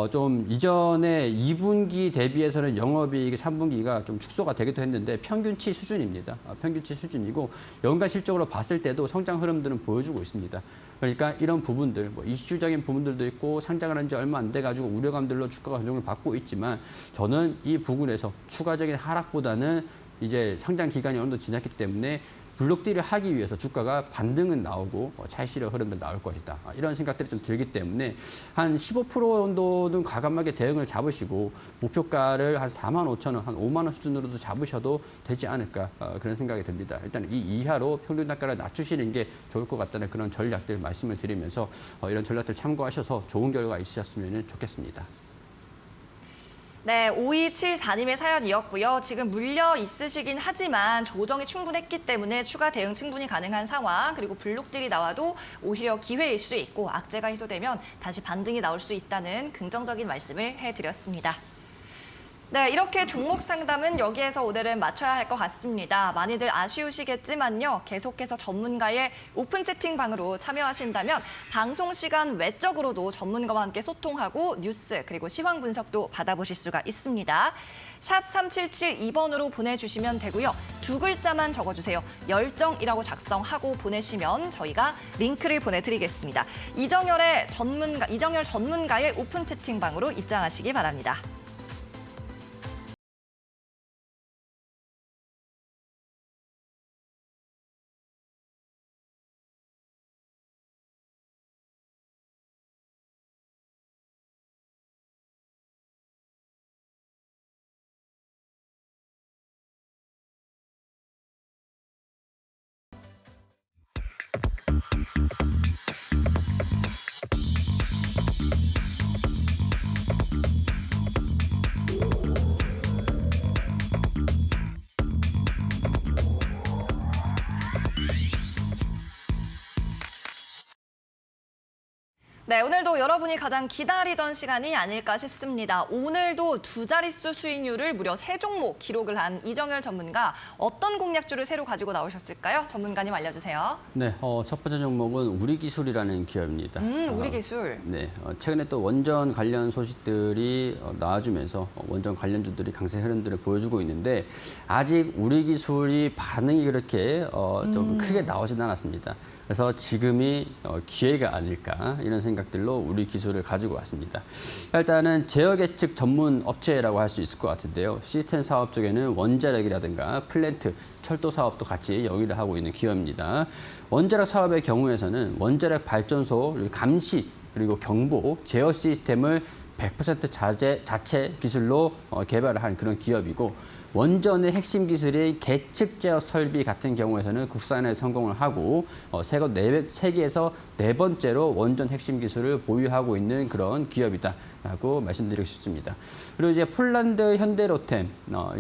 좀 이전에 2분기 대비해서는 영업이익이 3분기가 좀 축소가 되기도 했는데 평균치 수준입니다. 평균치 수준이고 연간 실적으로 봤을 때도 성장 흐름들은 보여주고 있습니다. 그러니까 이런 부분들, 뭐 이슈적인 부분들도 있고 상장을 한 지 얼마 안 돼가지고 우려감들로 주가가 조정을 받고 있지만 저는 이 부분에서 추가적인 하락보다는 이제 상장 기간이 어느 정도 지났기 때문에 블록딜을 하기 위해서 주가가 반등은 나오고 차익 실현 흐름도 나올 것이다. 이런 생각들이 좀 들기 때문에 한 15% 정도는 과감하게 대응을 잡으시고 목표가를 한 45,000원, 한 5만 원 수준으로도 잡으셔도 되지 않을까 그런 생각이 듭니다. 일단 이 이하로 평균 단가를 낮추시는 게 좋을 것 같다는 그런 전략들 말씀을 드리면서 이런 전략들 참고하셔서 좋은 결과 있으셨으면 좋겠습니다. 네, 5274님의 사연이었고요. 지금 물려 있으시긴 하지만 조정이 충분했기 때문에 추가 대응 충분히 가능한 상황, 그리고 블록들이 나와도 오히려 기회일 수 있고 악재가 해소되면 다시 반등이 나올 수 있다는 긍정적인 말씀을 해드렸습니다. 네, 이렇게 종목 상담은 여기에서 오늘은 마쳐야 할 것 같습니다. 많이들 아쉬우시겠지만요. 계속해서 전문가의 오픈 채팅방으로 참여하신다면 방송 시간 외적으로도 전문가와 함께 소통하고 뉴스 그리고 시황 분석도 받아보실 수가 있습니다. 샵 3772번으로 보내주시면 되고요. 2글자만 적어주세요. 열정이라고 작성하고 보내시면 저희가 링크를 보내드리겠습니다. 이정열 전문가의 오픈 채팅방으로 입장하시기 바랍니다. 네, 오늘도 여러분이 가장 기다리던 시간이 아닐까 싶습니다. 오늘도 두 자릿수 수익률을 무려 3종목 기록을 한 이정열 전문가, 어떤 공략주를 새로 가지고 나오셨을까요? 전문가님 알려주세요. 네, 첫 번째 종목은 우리기술이라는 기업입니다. 우리기술. 네, 최근에 또 원전 관련 소식들이 나와주면서 원전 관련주들이 강세 흐름들을 보여주고 있는데 아직 우리기술이 반응이 그렇게 좀 크게 나오진 않았습니다. 그래서 지금이 기회가 아닐까 이런 생각들로 우리 기술을 가지고 왔습니다. 일단은 제어 계측 전문 업체라고 할 수 있을 것 같은데요. 시스템 사업 쪽에는 원자력이라든가 플랜트, 철도 사업도 같이 영위를 하고 있는 기업입니다. 원자력 사업의 경우에서는 원자력 발전소 감시 그리고 경보, 제어 시스템을 100% 자체 기술로 개발을 한 그런 기업이고 원전의 핵심 기술인 계측 제어 설비 같은 경우에서는 국산에 성공을 하고 세계에서 네 번째로 원전 핵심 기술을 보유하고 있는 그런 기업이다라고 말씀드리고 싶습니다. 그리고 이제 폴란드 현대로템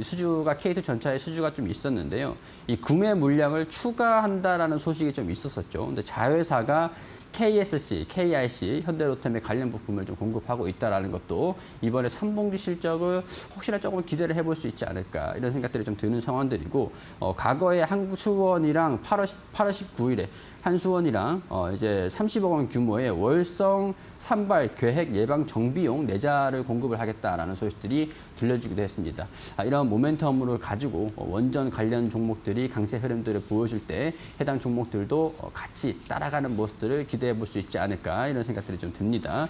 수주가 K2 전차의 수주가 좀 있었는데요. 이 구매 물량을 추가한다라는 소식이 좀 있었었죠. 근데 자회사가 KSC, KIC, 현대로템의 관련 부품을 좀 공급하고 있다라는 것도 이번에 3분기 실적을 혹시나 조금 기대를 해볼 수 있지 않을까 이런 생각들이 좀 드는 상황들이고 과거에 한수원이랑 8월 19일에 한수원이랑 이제 30억 원 규모의 월성 산발 계획 예방 정비용 내자를 공급을 하겠다라는 소식들이 들려주기도 했습니다. 이런 모멘텀을 가지고 원전 관련 종목들이 강세 흐름들을 보여줄 때 해당 종목들도 같이 따라가는 모습들을 기대해 볼 수 있지 않을까 이런 생각들이 좀 듭니다.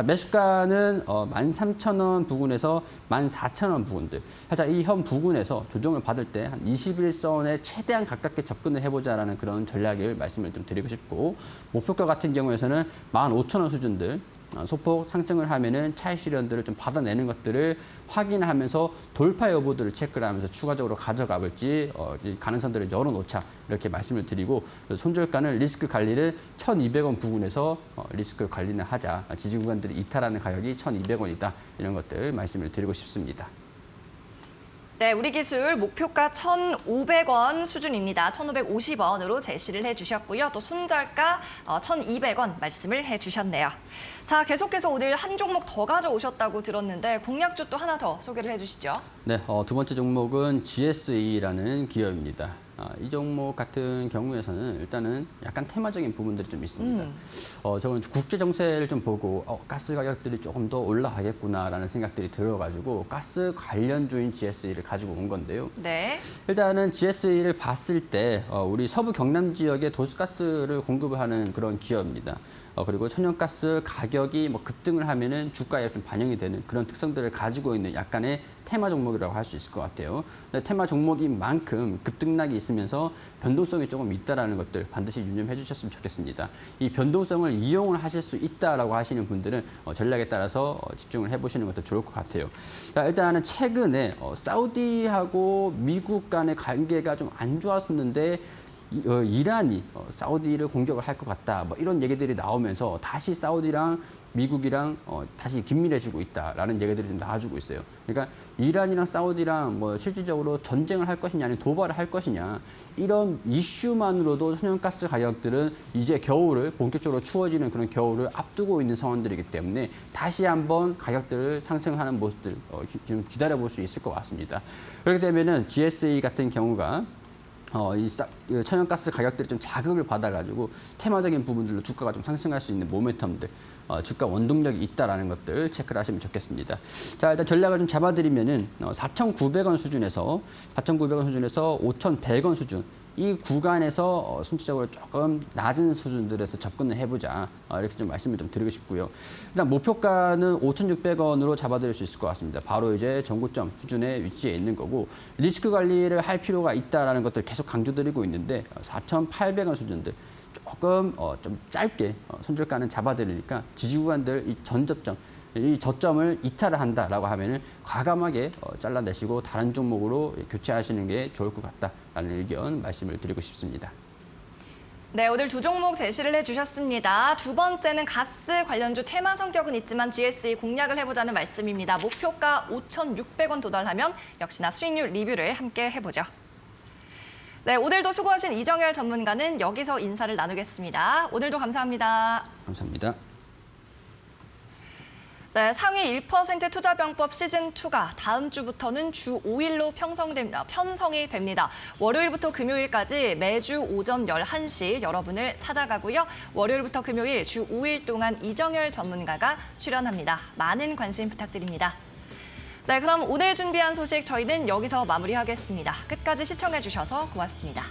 매수가는 13,000원 부근에서 14,000원 부근들. 살짝 이 현 부근에서 조정을 받을 때 한 21선에 최대한 가깝게 접근을 해보자라는 그런 전략을 말씀을 좀 드리고 싶고 목표가 같은 경우에서는 15,000원 수준들. 소폭 상승을 하면은 차익 실현들을 좀 받아내는 것들을 확인하면서 돌파 여부들을 체크를 하면서 추가적으로 가져가 볼지 이 가능성들을 열어놓자 이렇게 말씀을 드리고 손절가는 리스크 관리를 1,200원 부근에서 리스크 관리는 하자 지지 구간들이 이탈하는 가격이 1,200원이다 이런 것들 말씀을 드리고 싶습니다. 네, 우리 기술 목표가 1,500원 수준입니다. 1,550원으로 제시를 해주셨고요. 또 손절가 1,200원 말씀을 해주셨네요. 자, 계속해서 오늘 한 종목 더 가져오셨다고 들었는데 공략주 또 하나 더 소개를 해주시죠. 네, 두 번째 종목은 GSE라는 기업입니다. 이 종목 같은 경우에서는 일단은 약간 테마적인 부분들이 좀 있습니다. 저는 국제 정세를 좀 보고 가스 가격들이 조금 더 올라가겠구나라는 생각들이 들어가지고 가스 관련주인 GSE를 가지고 온 건데요. 네. 일단은 GSE를 봤을 때 우리 서부 경남 지역에 도시가스를 공급을 하는 그런 기업입니다. 그리고 천연가스 가격이 급등을 하면은 주가에 좀 반영이 되는 그런 특성들을 가지고 있는 약간의 테마 종목이라고 할 수 있을 것 같아요. 근데 테마 종목인 만큼 급등락이 있으면서 변동성이 조금 있다라는 것들 반드시 유념해 주셨으면 좋겠습니다. 이 변동성을 이용을 하실 수 있다라고 하시는 분들은 전략에 따라서 집중을 해보시는 것도 좋을 것 같아요. 자, 일단은 최근에 사우디하고 미국 간의 관계가 좀 안 좋았었는데 이란이 사우디를 공격을 할 것 같다. 이런 얘기들이 나오면서 다시 사우디랑 미국이랑 다시 긴밀해지고 있다라는 얘기들이 좀 나와주고 있어요. 그러니까 이란이랑 사우디랑 실질적으로 전쟁을 할 것이냐 아니면 도발을 할 것이냐 이런 이슈만으로도 천연가스 가격들은 이제 겨울을 본격적으로 추워지는 그런 겨울을 앞두고 있는 상황들이기 때문에 다시 한번 가격들을 상승하는 모습들 좀 기다려볼 수 있을 것 같습니다. 그렇게 되면은 GSE 같은 경우가 이 천연가스 가격들이 좀 자극을 받아가지고 테마적인 부분들로 주가가 좀 상승할 수 있는 모멘텀들, 주가 원동력이 있다라는 것들 체크를 하시면 좋겠습니다. 자, 일단 전략을 좀 잡아드리면은 4,900원 수준에서 5,100원 수준. 이 구간에서 순차적으로 조금 낮은 수준들에서 접근을 해보자 이렇게 좀 말씀을 좀 드리고 싶고요. 일단 목표가는 5,600원으로 잡아드릴 수 있을 것 같습니다. 바로 이제 전고점 수준에 위치해 있는 거고 리스크 관리를 할 필요가 있다라는 것들 계속 강조드리고 있는데 4,800원 수준들 조금 좀 짧게 손절가는 잡아드리니까 지지 구간들 이 전접점 이 저점을 이탈을 한다라고 하면은 과감하게 잘라내시고 다른 종목으로 교체하시는 게 좋을 것 같다라는 의견 말씀을 드리고 싶습니다. 네, 오늘 두 종목 제시를 해주셨습니다. 두 번째는 가스 관련주 테마 성격은 있지만 GSE 공략을 해보자는 말씀입니다. 목표가 5,600원 도달하면 역시나 수익률 리뷰를 함께 해보죠. 네, 오늘도 수고하신 이정열 전문가는 여기서 인사를 나누겠습니다. 오늘도 감사합니다. 감사합니다. 네, 상위 1% 투자병법 시즌2가 다음 주부터는 주 5일로 편성이 됩니다. 월요일부터 금요일까지 매주 오전 11시 여러분을 찾아가고요. 월요일부터 금요일 주 5일 동안 이정열 전문가가 출연합니다. 많은 관심 부탁드립니다. 네, 그럼 오늘 준비한 소식 저희는 여기서 마무리하겠습니다. 끝까지 시청해주셔서 고맙습니다.